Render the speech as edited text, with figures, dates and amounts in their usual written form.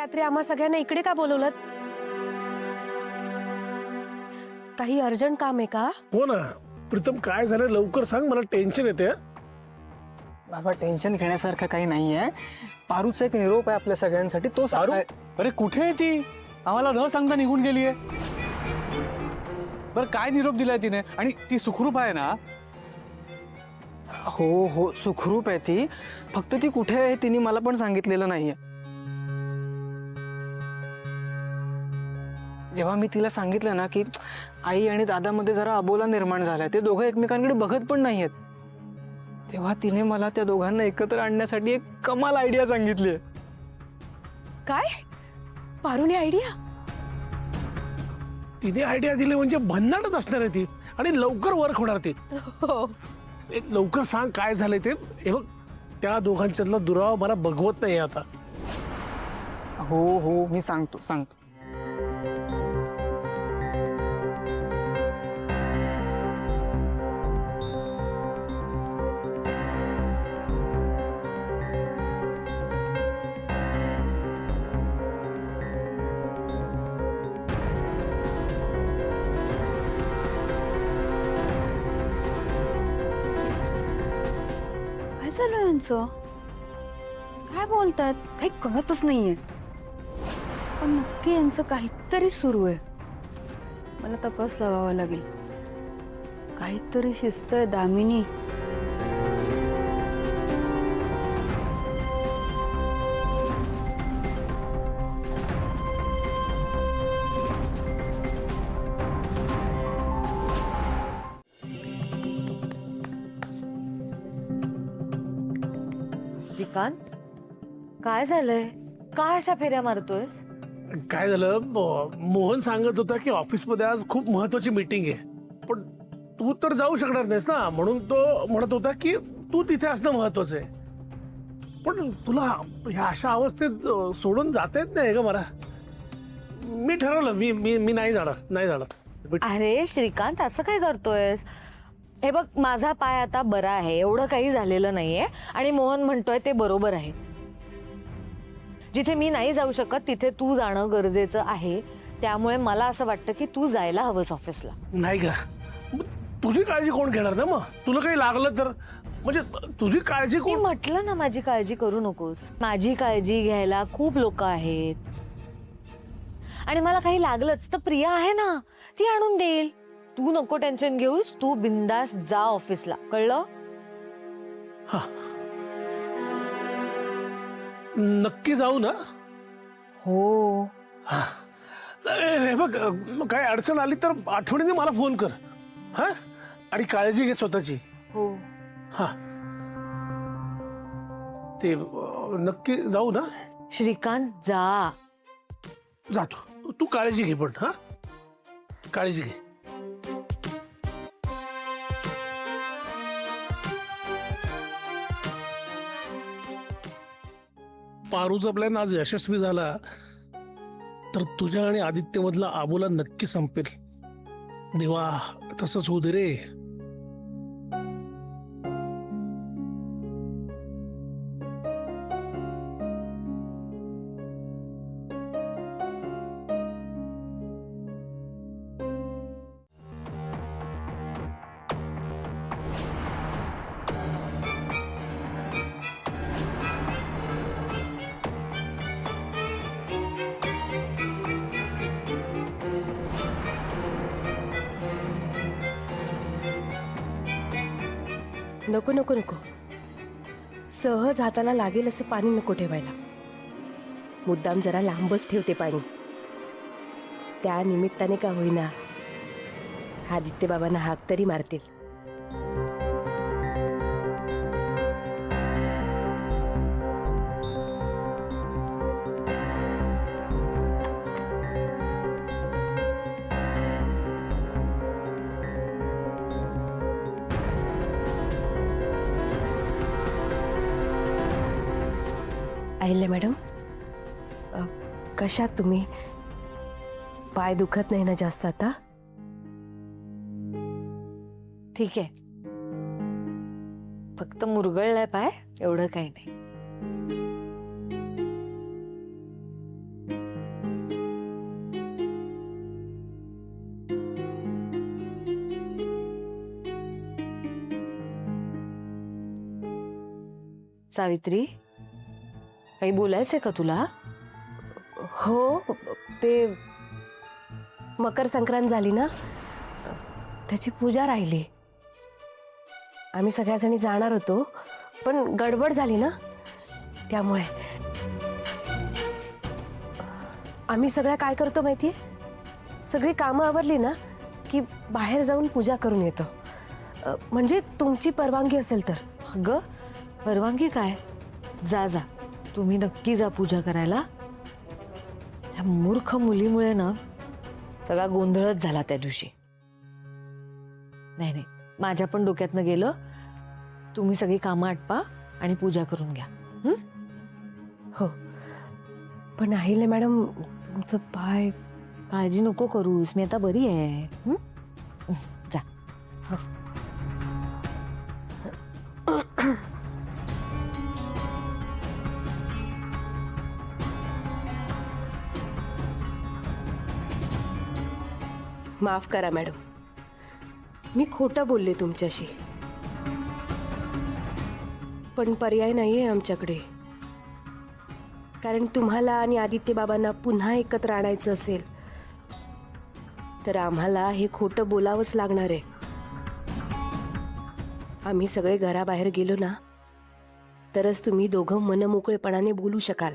रात्री आम्हा सगळ्यांना इकडे का बोलवलं? काही अर्जंट काम आहे का? हो ना प्रीतम, काय झालं लवकर सांग, मला टेन्शन येते. बाबा टेन्शन घेण्यासारखं काही नाहीये. पारूचा एक निरोप आहे आपल्या सगळ्यांसाठी. तो पारू? अरे कुठे आहे ती? आम्हाला न सांगता निघून गेलीये. बरं काय निरोप दिलाय तिने? आणि ती सुखरूप आहे ना? हो हो सुखरूप आहे ती. फक्त ती कुठे आहे तिने मला पण सांगितलेलं नाहीये. जेव्हा मी तिला सांगितलं ना की आई आणि दादामध्ये जरा अबोला निर्माण झालाय, ते दोघं एकमेकांकडे बघत पण नाहीयेत, तेव्हा तिने मला त्या दोघांना एकत्र आणण्यासाठी एक कमाल आयडिया सांगितली. काय? पारुने आयडिया? तिने आयडिया दिली म्हणजे भन्नाटच असणार आहे ती, आणि लवकर वर्क होणार ती. हो. एक लवकर सांग काय झालंय ते. हे बघ, त्या दोघांच्यातला दुरावा मला बघवत नाही आता. हो हो मी सांगतो. काय चालू आहे यांचं? काय बोलतात? काही कळतच नाहीये. पण नक्की यांचं काहीतरी सुरू आहे. मला तपास लावावा लागेल. काहीतरी शिस्त आहे दामिनी. श्रीकांत, काय झालंय? का अशा फेऱ्या मारतोयस? काय झालं, मोहन सांगत होता की ऑफिसमध्ये आज खूप महत्वाची मीटिंग आहे, पण तू तर जाऊ शकणार नाहीस ना, म्हणून तो म्हणत होता की तू तिथे असणं महत्वाचं आहे. पण तुला ह्या अशा अवस्थेत सोडून जाता येत नाही का मला? मी ठरवलं, मी मी मी नाही जाणार. अरे श्रीकांत, असं काय करतोयस? हे बघ, माझा पाय आता बरा आहे, एवढं काही झालेलं नाहीये, आणि मोहन म्हणतोय ते बरोबर आहे. जिथे मी नाही जाऊ शकत तिथे तू जाणं गरजेचं आहे. त्यामुळे मला असं वाटतं की तू जायला हवंस ऑफिसला. नाही का? तुझी काळजी कोण घेणार ना? मग तुला काही लागलं तर, म्हणजे तुझी काळजी मी कोण? म्हटलं ना, माझी काळजी करू नकोस. माझी काळजी घ्यायला खूप लोक आहेत, आणि मला काही लागलंच तर प्रिया आहे ना, ती आणून देईल. तू नको टेन्शन घेऊस, तू बिंदास जा ऑफिसला, कळलं? हा, नक्की जाऊ ना? हो. हा. हे बघ, काय अडचण आली तर आठवणीने मला फोन कर. हा, आणि काळजी घे स्वतःची. हो. हा, ते नक्की जाऊ ना? श्रीकांत, जा. जातो, तू काळजी घे. पण हा, काळजी घे. पारूचा प्लॅन आज यशस्वी झाला तर तुझ्या आणि आदित्य मधला आबोला नक्की संपेल. देवा, तसंच होऊ दे रे. नको नको नको, सहज हाताला लागेल असं पाणी नको ठेवायला. मुद्दाम जरा लांबच ठेवते पाणी. त्या निमित्ताने का होईना आदित्य बाबांना हाक तरी मारतील. अहिल्या मॅडम, कशात तुम्ही? पाय दुखत नाही ना जास्त आता? ठीक आहे, फक्त मुरगळलाय पाय, एवढं काही नाही. सावित्री, काही बोलायचंय का तुला? हो, ते मकर संक्रांत झाली ना, त्याची पूजा राहिली. आम्ही सगळ्याजणी जाणार होतो, पण गडबड झाली ना, त्यामुळे. आम्ही सगळ्या काय करतो माहितीये, सगळी कामं आवरली ना की बाहेर जाऊन पूजा करून येतो. म्हणजे तुमची परवानगी असेल तर. अगं, परवानगी काय? जा जा, तुम्ही नक्की जा पूजा करायला. त्या मूर्ख मुलीमुळे ना सगळा गोंधळच झाला त्या दिवशी. नाही नाही, माझ्या पण डोक्यातनं गेलं. तुम्ही सगळी कामं आटपा आणि पूजा करून घ्या. हो, पण अहिले मॅडम, तुमचं पाय. काळजी नको करूस, मी आता बरी आहे. जा. माफ करा मॅडम, मी खोटं बोलले तुमच्याशी. पण पर्याय नाहीये आमच्याकडे. कारण तुम्हाला आणि आदित्य बाबांना पुन्हा एकत्र आणायचं असेल तर आम्हाला हे खोटं बोलावंच लागणार आहे. आम्ही सगळे घराबाहेर गेलो ना तरच तुम्ही दोघं मनमोकळेपणाने बोलू शकाल.